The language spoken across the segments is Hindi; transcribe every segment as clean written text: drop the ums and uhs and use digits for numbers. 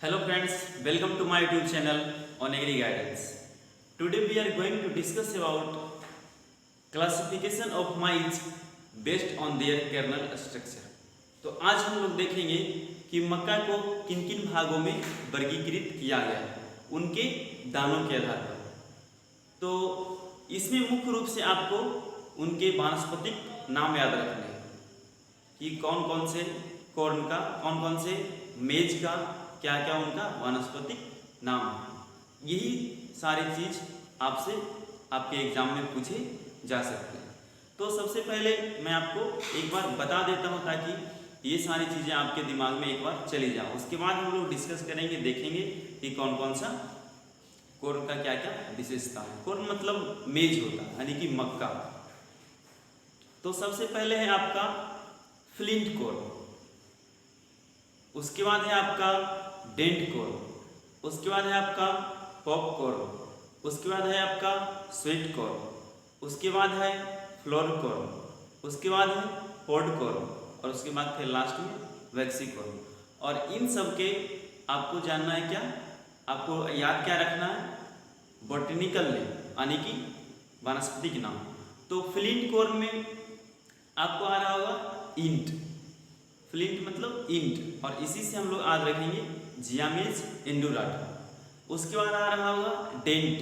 Hello friends, welcome to my YouTube channel on Agri Guidance. Today we are going to discuss about classification of maize based on their kernel structure. तो आज हम लोग देखेंगे कि मक्का को किन किन भागों में वर्गीकृत किया गया है उनके दानों के आधार पर। तो इसमें मुख्य रूप से आपको उनके वानस्पतिक नाम याद रखने हैं कि कौन कौन से कॉर्न का, कौन कौन से मेज का, क्या क्या उनका वानस्पतिक नाम है। यही सारी चीज आपसे आपके एग्जाम में पूछे जा सकते हैं। तो सबसे पहले मैं आपको एक बार बता देता हूँ ताकि ये सारी चीज़ें आपके दिमाग में एक बार चली जाओ। उसके बाद हम लोग डिस्कस करेंगे, देखेंगे कि कौन कौन सा कॉर्न का क्या क्या विशेषता है। कॉर्न मतलब मेज होता है यानी कि मक्का। तो सबसे पहले है आपका फ्लिंट कॉर्न, उसके बाद है आपका डेंट कॉर्न, उसके बाद है आपका पॉप कॉर्न, उसके बाद है आपका स्वीट कॉर्न, उसके बाद है फ्लोर कॉर्न, उसके बाद है पॉड कॉर्न और उसके बाद फिर लास्ट में वैक्सी कॉर्न। और इन सब के आपको जानना है क्या, आपको याद क्या रखना है, बॉटनिकल नेम यानी कि वानस्पतिक नाम। तो फ्लिंट कॉर्न में आपको आ रहा होगा इंट, फ्लिंट मतलब इंट, और इसी से हम लोग याद रखेंगे जियामेज इंडोराटा। उसके बाद आ रहा होगा डेंट।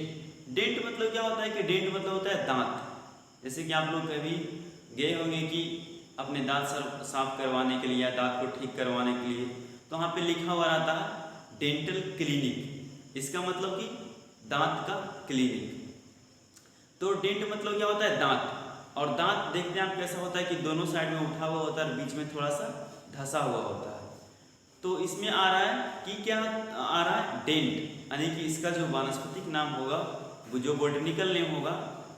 डेंट मतलब क्या होता है कि डेंट मतलब होता है दांत। जैसे कि आप लोग कभी गए होंगे कि अपने दांत साफ करवाने के लिए या दांत को ठीक करवाने के लिए, तो वहाँ पे लिखा हुआ रहता है डेंटल क्लिनिक। इसका मतलब कि दांत का क्लिनिक। तो डेंट मतलब क्या होता है दांत, और दांत देखते हैं आप कैसा होता है कि दोनों साइड में उठा हुआ होता है और बीच में थोड़ा सा धंसा हुआ होता है। तो इसमें आ रहा है कि क्या आ रहा है डेंट, यानी कि इसका जो वानस्पतिक नाम होगा, वो जो बॉटनिकल नेम होगा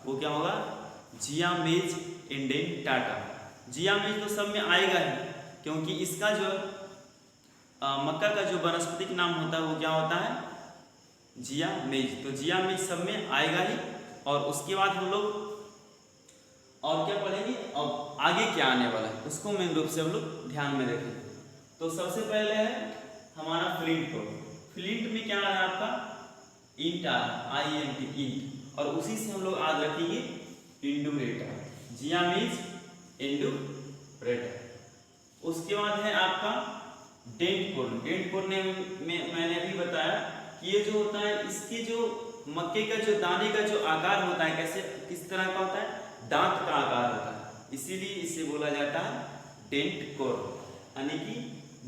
वो क्या होगा, जियामेज इंडेंटाटा। जियामेज तो सब में आएगा ही, क्योंकि इसका जो मक्का का जो वनस्पतिक नाम होता है वो क्या होता है, जियामेज। तो जियामेज सब में आएगा ही। और उसके बाद हम लोग और क्या पढ़ेंगे, अब आगे क्या आने वाला है उसको मेन रूप से हम लोग ध्यान में रखेंगे। तो सबसे पहले है हमारा फ्लिंट कॉर्न। फ्लिंट में क्या आ रहा है आपका इंट आ रहा है, INT इंट, और उसी से हम लोग याद रखेंगे इंडोरेटा, जियामेज इंडोरेटा। उसके बाद है आपका डेंट कॉर्न। डेंट कॉर्न में मैंने अभी बताया कि ये जो होता है, इसके जो मक्के का जो दाने का जो आकार होता है, कैसे किस तरह का होता है, दांत का आकार होता है, इसीलिए इसे बोला जाता है डेंट कॉर्न, यानी कि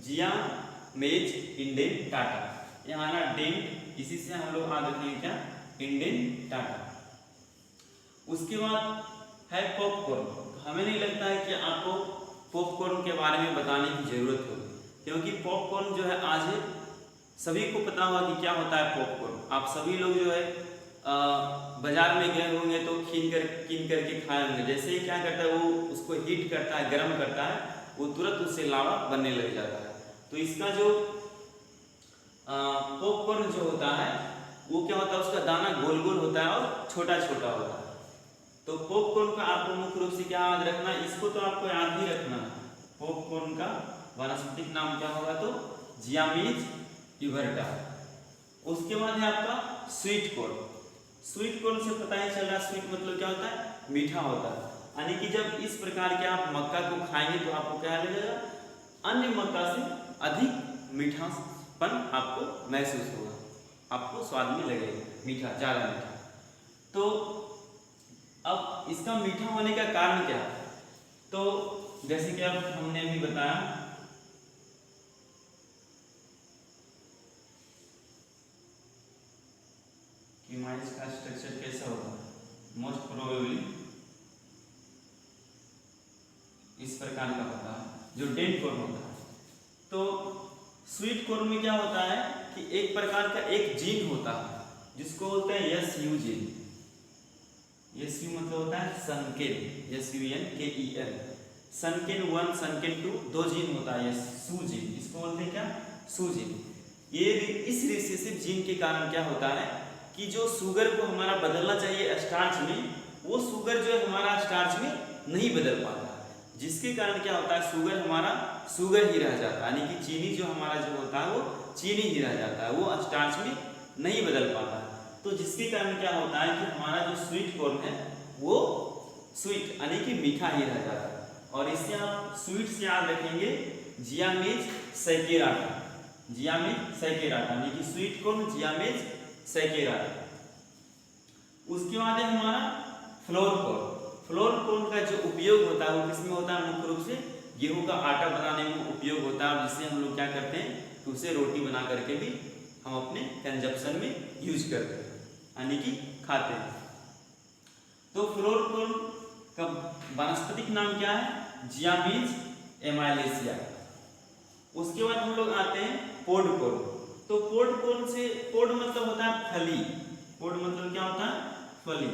जियामेज इंडेंटाटा। यहाँ ना डेंट, इसी से हम लोग याद रखेंगे क्या, इंडेंटाटा। उसके बाद है पॉपकॉर्न। हमें नहीं लगता है कि आपको पॉपकॉर्न के बारे में बताने की जरूरत होगी, क्योंकि पॉपकॉर्न जो है आज सभी को पता होगा कि क्या होता है पॉपकॉर्न। आप सभी लोग जो है बाजार में गए होंगे तो कीन करके खाए होंगे। जैसे ही क्या करता है, वो उसको हीट करता है, गर्म करता है, वो तुरंत उससे लावा बनने लग जाता है। तो इसका जो पॉपकॉर्न जो होता है वो क्या होता है, उसका दाना गोल गोल होता है और छोटा छोटा होता है। तो पॉपकॉर्न का आपको मुख्य रूप से क्या याद रखना है, इसको तो आपको याद ही रखना है। पॉपकॉर्न का वानस्पतिक नाम क्या होगा, तो जियामेज इंडोरेटा। उसके बाद है आपका स्वीट कॉर्न। स्वीट कॉर्न से पता ही चल रहा है, स्वीट मतलब क्या होता है, मीठा होता है। यानी कि जब इस प्रकार के आप मक्का को खाएंगे तो आपको क्या लगेगा, अन्य मक्का से अधिक मीठापन आपको महसूस होगा, आपको स्वाद में लगेगा मीठा, ज़्यादा मीठा। तो अब इसका मीठा होने का कारण क्या है, तो जैसे कि अब हमने अभी बताया कि माइज का स्ट्रक्चर कैसा होता है, मोस्ट प्रोबेबली इस प्रकार का होता है जो डेंट कॉर्न होता है। तो स्वीट कॉर्न में क्या होता है कि एक प्रकार का एक जीन होता है जिसको बोलते हैं SU जीन। SU मतलब होता है सनकेन, SUNKEN। सनकेन 1, सनकेन 2, दो जीन होता है, SU जीन, इसको बोलते हैं क्या, SU जीन। ये इस रिसेसिव जीन के कारण क्या होता है कि जो शुगर को हमारा बदलना चाहिए स्टार्च में, वो शुगर जो है हमारा स्टार्च में नहीं बदल पाता, जिसके कारण क्या होता है, शुगर हमारा शुगर ही रह जाता है, यानी कि चीनी जो हमारा जो होता है वो चीनी ही रह जाता है, वो स्टार्च में नहीं बदल पाता है। तो जिसके कारण क्या होता है कि हमारा जो स्वीट कॉर्न है वो स्वीट यानी कि मीठा ही रह जाता है। और इससे आप स्वीट से याद रखेंगे जियामेज सैकेराटा, जियामेज सैकेराटा यानी कि स्वीट कॉर्न जियामेज सैकेराटा। उसके बाद है हमारा फ्लोर कॉर्न। फ्लोर कॉर्न का जो उपयोग होता है वो किसमें होता है, मुख्य रूप से गेहूं का आटा बनाने में उपयोग होता है, जिससे हम लोग क्या करते हैं कि उसे रोटी बना करके भी हम अपने कंजप्शन में यूज करते हैं यानी कि खाते हैं। तो फ्लोर कॉर्न का वानस्पतिक नाम क्या है, जियामेज एमाइलेसिया। उसके बाद हम लोग आते हैं पोड कॉर्न। तो पोड कॉर्न से, पोड मतलब होता है फली, पोड मतलब क्या होता है, फली।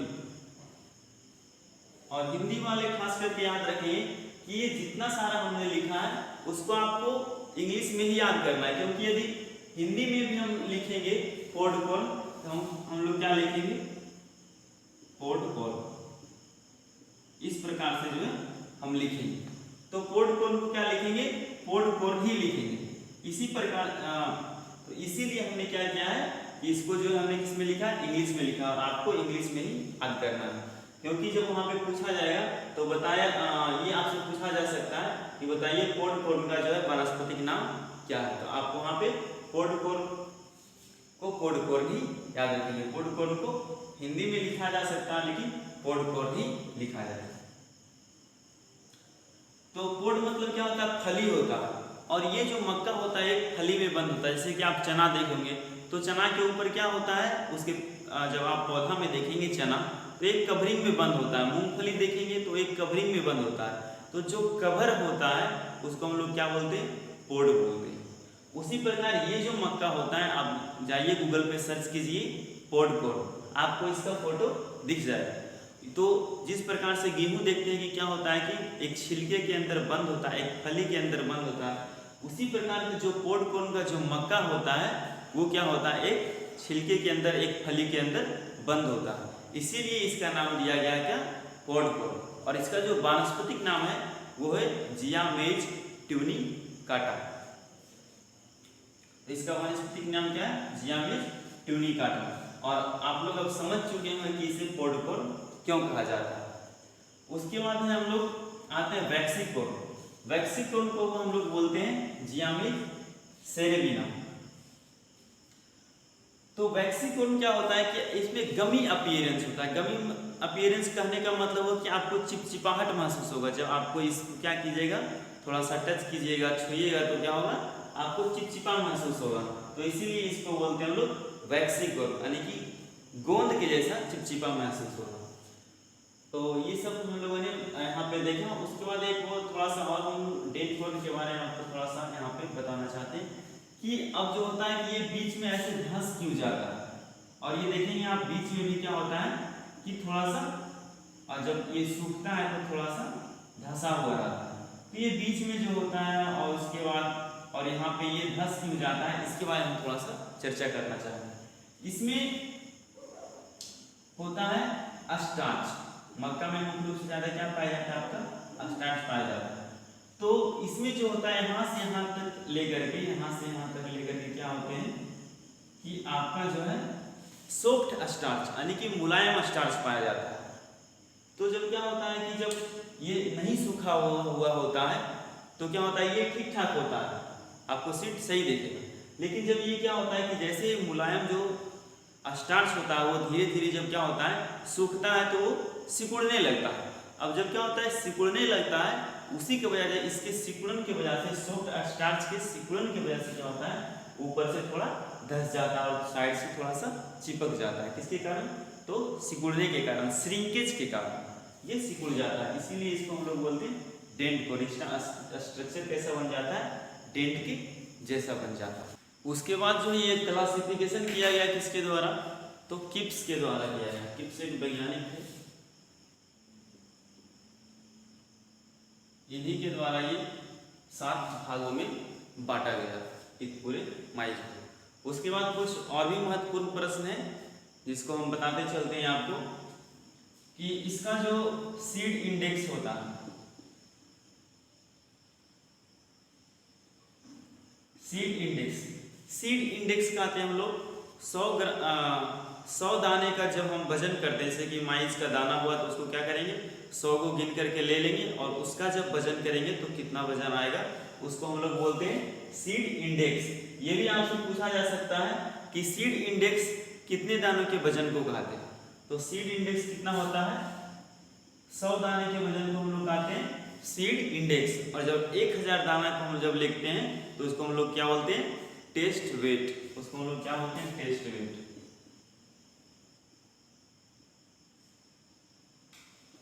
और हिंदी वाले खास करके याद रखें कि ये जितना सारा हमने लिखा है उसको आपको इंग्लिश में ही याद करना है, क्योंकि यदि हिंदी में भी हम लिखेंगे पोड कॉर्न तो हम लोग क्या लिखेंगे, पोड कॉर्न, इस प्रकार से जो है हम लिखेंगे। तो पोड कॉर्न को क्या लिखेंगे, पोड कॉर्न ही लिखेंगे। इसी प्रकार तो इसीलिए हमने क्या किया है कि इसको जो हमने किसमें लिखा, इंग्लिश में लिखा, और आपको इंग्लिश में ही याद करना है, क्योंकि जब वहाँ पे पूछा जाएगा तो बताया ये आपसे पूछा जा सकता है कि बताइए पोड कॉर्न का जो है वानस्पतिक नाम क्या है। तो आप वहाँ पे पोड कॉर्न को पोड कॉर्न ही याद रखेंगे। पोड कॉर्न को हिंदी में लिखा जा सकता है लेकिन पोड कॉर्न ही लिखा जाएगा। तो पोड मतलब क्या होता है, फली होता है। और ये जो मक्का होता है एक फली में बंद होता है, जैसे कि आप चना देखेंगे तो चना के ऊपर क्या होता है, उसके जब आप पौधा में देखेंगे चना तो एक कवरिंग में बंद होता है, मूंगफली देखेंगे तो एक कवरिंग में बंद होता है। तो जो कवर होता है उसको हम लोग क्या बोलते हैं, पोड बोलते हैं। उसी प्रकार ये जो मक्का होता है, आप जाइए गूगल पे सर्च कीजिए पोड कॉर्न, आपको इसका फोटो दिख जाएगा। तो जिस प्रकार से गेहूं देखते हैं कि क्या होता है कि एक छिलके के अंदर बंद होता है, एक फली के अंदर बंद होता है, उसी प्रकार से जो पोड कॉर्न का जो मक्का होता है वो क्या होता है, एक छिलके के अंदर, एक फली के अंदर बंद होता है। इसीलिए इसका नाम दिया गया क्या, पोड कॉर्न। और इसका जो वानस्पतिक नाम है वो है जियामेज ट्यूनिकाटा। इसका वानस्पतिक नाम क्या है, जियामेज ट्यूनिकाटा। और आप लोग अब समझ चुके हैं कि इसे पोड कॉर्न क्यों कहा जाता है। उसके बाद में हम लोग आते हैं वैक्सीकॉर्न। वैक्सीकॉर्न को हम लोग बोलते हैं जियामेज सेरेबिना। तो वैक्सीकॉर्न क्या होता है कि इसमें गमी अपीयरेंस होता है। गमी अपीयरेंस कहने का मतलब हो कि आपको चिपचिपाहट महसूस होगा जब आपको इसको क्या कीजिएगा, थोड़ा सा टच कीजिएगा, छुइएगा तो क्या होगा, आपको चिपचिपा महसूस होगा। तो इसीलिए इसको बोलते हैं हम लोग वैक्सीकॉर्न, यानी कि गोंद के जैसा चिपचिपा महसूस होगा। तो ये सब हम लोगों ने यहाँ पे देखा। उसके बाद एक वो थोड़ा सा और हम डेट कॉर्न के बारे में आपको थोड़ा सा यहाँ पे बताना चाहते हैं कि अब जो होता है कि ये बीच में ऐसे धंस क्यों जाता है। और ये देखेंगे आप बीच में भी क्या होता है कि थोड़ा सा, और जब ये सूखता है तो थोड़ा सा धंसा हुआ रहता है। तो ये बीच में जो होता है और उसके बाद और यहाँ पे ये धंस क्यों जाता है, इसके बारे में हम थोड़ा सा चर्चा करना चाहते हैं। इसमें होता है स्टार्च। मक्का में मुख्य रूप से ज्यादा क्या पाया जाता है, आपका स्टार्च पाया जाता है। तो इसमें जो होता है यहाँ से यहाँ तक लेकर के, यहाँ से यहाँ तक लेकर के क्या होते हैं कि आपका जो है सॉफ्ट स्टार्च यानी कि मुलायम स्टार्च पाया जाता है। तो जब क्या होता है कि जब ये नहीं सूखा हुआ होता है तो क्या होता है, ये ठीक ठाक होता है, आपको सीट सही देखेगा। लेकिन जब ये क्या होता है कि जैसे मुलायम जो स्टार्च होता है वो धीरे धीरे जब क्या होता है सूखता है तो वो सिकुड़ने लगता है। अब जब क्या होता है सिकुड़ने लगता है, उसी की वजह से, इसके सिकुड़न की वजह से, सॉफ्ट स्टार्च के सिकुड़न की वजह से क्या होता है, ऊपर से थोड़ा धंस जाता है और साइड से थोड़ा सा चिपक जाता है। किसके कारण, तो सिकुड़ने के कारण, श्रिंकेज के कारण ये सिकुड़ जाता है। इसीलिए इसको हम लोग बोलते हैं डेंट कॉर्न। स्ट्रक्चर कैसा बन जाता है, डेंट के जैसा बन जाता है। उसके बाद जो ये क्लासिफिकेशन किया गया किसके द्वारा, तो किप्स के द्वारा किया गया। किप्स एक वैज्ञानिक थे, इन्हीं के द्वारा ये 7 भागों में बांटा गया इस पूरे माइज को। उसके बाद कुछ और भी महत्वपूर्ण प्रश्न है जिसको हम बताते चलते हैं आपको कि इसका जो सीड इंडेक्स होता है, सीड इंडेक्स, सीड इंडेक्स का आते हैं हम लोग 100 दाने का जब हम वजन करते हैं, जैसे कि माइज का दाना हुआ तो उसको क्या करेंगे 100 को गिन करके ले लेंगे और उसका जब वजन करेंगे तो कितना वजन आएगा, उसको हम लोग बोलते हैं सीड इंडेक्स। ये भी आपसे पूछा जा सकता है कि सीड इंडेक्स कितने दानों के वजन को कहते हैं। तो सीड इंडेक्स कितना होता है, 100 दाने के वजन को हम लोग कहते हैं सीड इंडेक्स। और जब 1000 दाना को हम जब लिखते हैं तो उसको हम लोग क्या बोलते हैं, टेस्ट वेट। उसको हम लोग क्या बोलते हैं, टेस्ट वेट।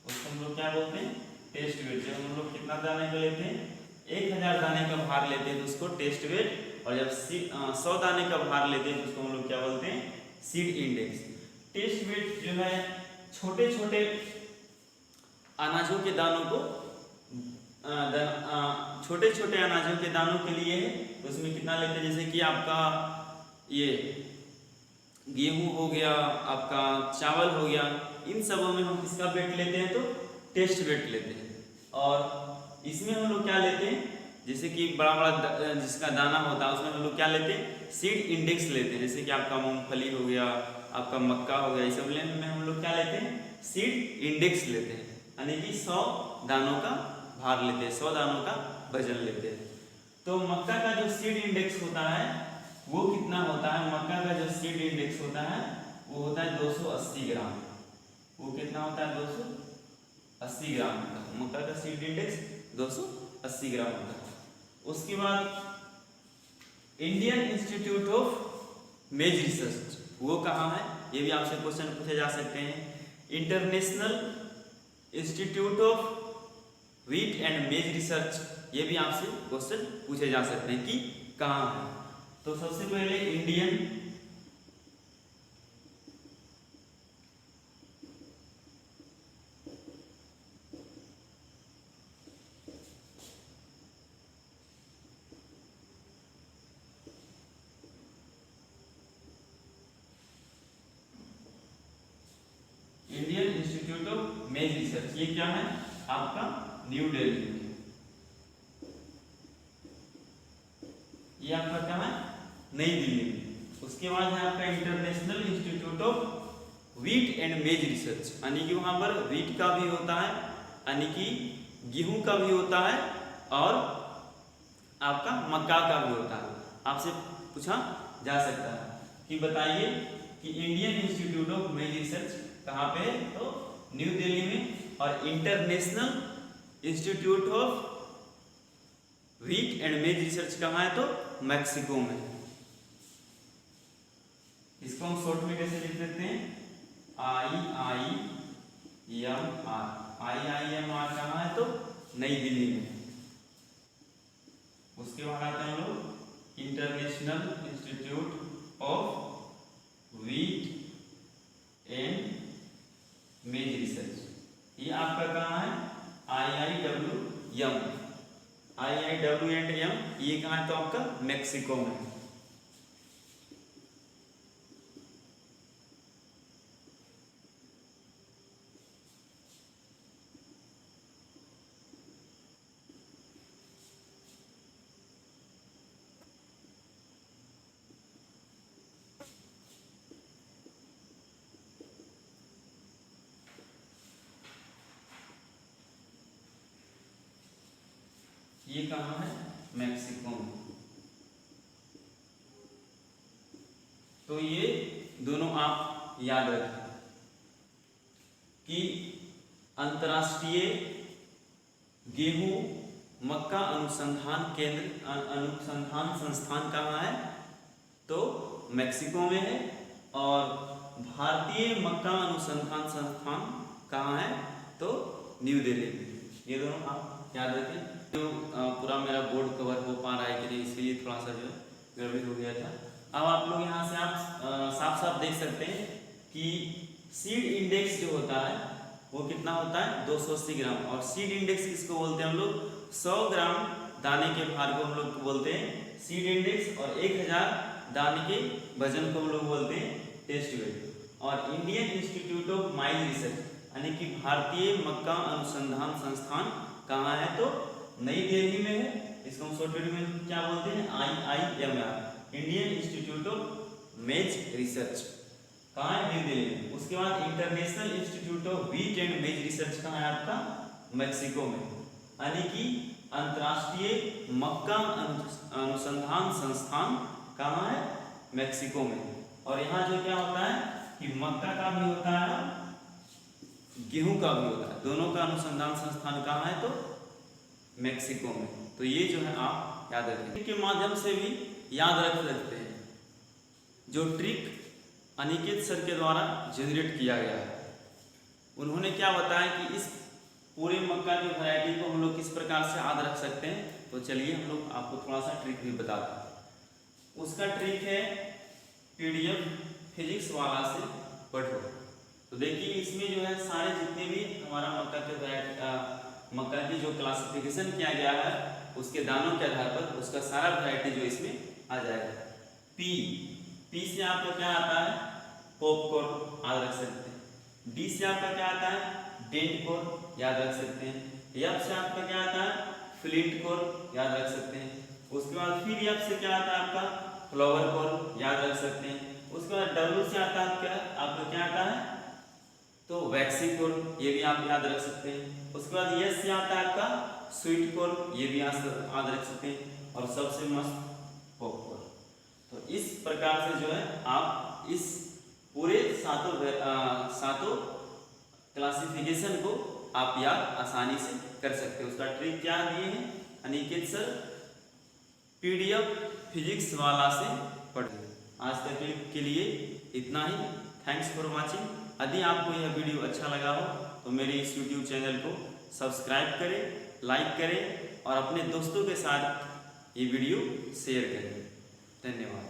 उसको हम लोग क्या बोलते हैं, टेस्ट वेट। जब हम लोग कितना दाने का लेते हैं, 1000 दाने का भार लेते हैं तो उसको टेस्ट वेट, और जब 100 दाने का भार लेते हैं तो उसको हम लोग क्या बोलते हैं, सीड इंडेक्स। टेस्ट वेट जो है छोटे छोटे अनाजों के दानों को छोटे छोटे अनाजों के दानों के लिए है, तो उसमें कितना लेते हैं, जैसे कि आपका ये गेहूं हो गया, आपका चावल हो गया, इन सबों में हम किसका वेट लेते हैं, तो टेस्ट वेट लेते हैं। और इसमें हम लोग क्या लेते हैं, जैसे कि बड़ा बड़ा जिसका दाना होता है उसमें हम लोग क्या लेते हैं, सीड इंडेक्स लेते हैं। जैसे कि आपका मूंगफली हो गया, आपका मक्का हो गया, इस सब लेने में हम लोग क्या लेते हैं, सीड इंडेक्स लेते हैं, यानी कि 100 दानों का भार लेते हैं, 100 दानों का वजन लेते हैं। तो मक्का का जो सीड इंडेक्स होता है वो कितना होता है, मक्का का जो सीड इंडेक्स होता है वो होता है 280 ग्राम। वो कितना होता है, 280 ग्राम का मक्का का सीड इंडेक्स 280 ग्राम होता है। उसके बाद इंडियन इंस्टीट्यूट ऑफ मेज रिसर्च वो कहाँ है, ये भी आपसे क्वेश्चन पूछे जा सकते हैं। International institute of wheat and मेज रिसर्च, ये भी आपसे क्वेश्चन पूछे जा सकते हैं कि कहाँ है। तो सबसे पहले इंडियन इंस्टीट्यूट ऑफ मेज रिसर्च, ये क्या है आपका न्यू दिल्ली में, ये आपका क्या है नई दिल्ली में। उसके बाद है आपका international institute of wheat and मेज रिसर्च, यानी कि वहां पर व्हीट का भी होता है, यानी कि गेहूं का भी होता है, और आपका मक्का का भी होता है। आपसे पूछा जा सकता है कि बताइए कि इंडियन इंस्टीट्यूट ऑफ मेज रिसर्च कहाँ पे है, तो न्यू दिल्ली में। और international institute of wheat and मेज रिसर्च कहाँ है, तो मैक्सिको में। इसको हम शॉर्ट में कैसे लिख सकते हैं, IIMR। IIMR कहाँ है, तो नई दिल्ली में। उसके बाद आते हैं हम लोग international institute of wheat and मेज रिसर्च, ये आपका कहाँ है, IIWM। IIWM ये कहाँ है, तो आपका मैक्सिको में। ये कहाँ है, मैक्सिको में। तो ये दोनों आप याद रखें कि अंतर्राष्ट्रीय गेहूं मक्का अनुसंधान केंद्र अनुसंधान संस्थान कहाँ है, तो मैक्सिको में है। और भारतीय मक्का अनुसंधान संस्थान कहाँ है, तो न्यू दिल्ली में। ये दोनों आप याद रखें। तो पूरा मेरा बोर्ड कवर हो पा रहा है कि नहीं, इसलिए थोड़ा सा जो है गड़बड़ हो गया था। अब आप लोग यहाँ से आप साफ साफ देख सकते हैं कि सीड इंडेक्स जो होता है वो कितना होता है, 280 ग्राम। और सीड इंडेक्स किसको बोलते हैं हम लोग, 100 ग्राम दाने के भार को हम लोग बोलते हैं सीड इंडेक्स, और 1000 दाने के वजन को हम लोग बोलते हैं टेस्ट वेट। और Indian institute of mine's research, यानी कि भारतीय मक्का अनुसंधान संस्थान कहाँ है, तो नई दिल्ली में है। इसको हम शॉर्ट में क्या बोलते हैं, IIMR। इंडियन इंस्टीट्यूट ऑफ मेज रिसर्च कहाँ है, न्यू दिल्ली में। उसके बाद international institute of wheat and मेज रिसर्च कहाँ है आपका, मैक्सिको में, यानी कि अंतर्राष्ट्रीय मक्का अनुसंधान संस्थान कहाँ है, मैक्सिको में। और यहाँ जो क्या होता है कि मक्का का भी होता है, गेहूं का भी होता है, दोनों का अनुसंधान संस्थान कहाँ है, तो मैक्सिको में। तो ये जो है आप याद रखें, के माध्यम से भी याद रख सकते हैं। जो ट्रिक अनिकेत सर के द्वारा जनरेट किया गया है, उन्होंने क्या बताया कि इस पूरे मक्का की वैरायटी को हम लोग किस प्रकार से याद रख सकते हैं। तो चलिए हम लोग आपको थोड़ा सा ट्रिक भी बताते हैं। उसका ट्रिक है पीडीएफ फिजिक्स वाला से पढ़ो। तो देखिए इसमें जो है सारे जितने भी हमारा मक्का के वैरायटी, मक्का की जो क्लासिफिकेशन किया गया है उसके दानों के आधार पर उसका सारा वैरायटी जो इसमें आ जाएगा। पी से आपका क्या आता है, पॉपकॉर्न याद रख सकते हैं। डी से आपका क्या आता है, डेंट कोर याद रख सकते हैं। एफ से आपका क्या आता है, फ्लिंट कोर याद रख सकते हैं। उसके बाद फिर एफ से क्या आता है आपका, फ्लावर कोर याद रख सकते हैं। उसके बाद डब्ल्यू से आता है आपका क्या आता है, तो वैक्सी कोर, ये भी आप याद रख सकते हैं। उसके बाद एस से आता है आपका स्वीट कोर, ये भी याद रख सकते हैं। और सबसे मस्त पॉपकॉर्न। तो इस प्रकार से जो है आप इस पूरे सातों क्लासिफिकेशन को आप याद आसानी से कर सकते हो। उसका ट्रिक क्या दिए हैं अनिकेत सर, पीडीएफ फिजिक्स वाला से पढ़िए। आज तक के लिए इतना ही। Thanks for watching. यदि आपको यह वीडियो अच्छा लगा हो तो मेरे इस यूट्यूब चैनल को सब्सक्राइब करें, लाइक करें और अपने दोस्तों के साथ ये वीडियो शेयर करें। धन्यवाद।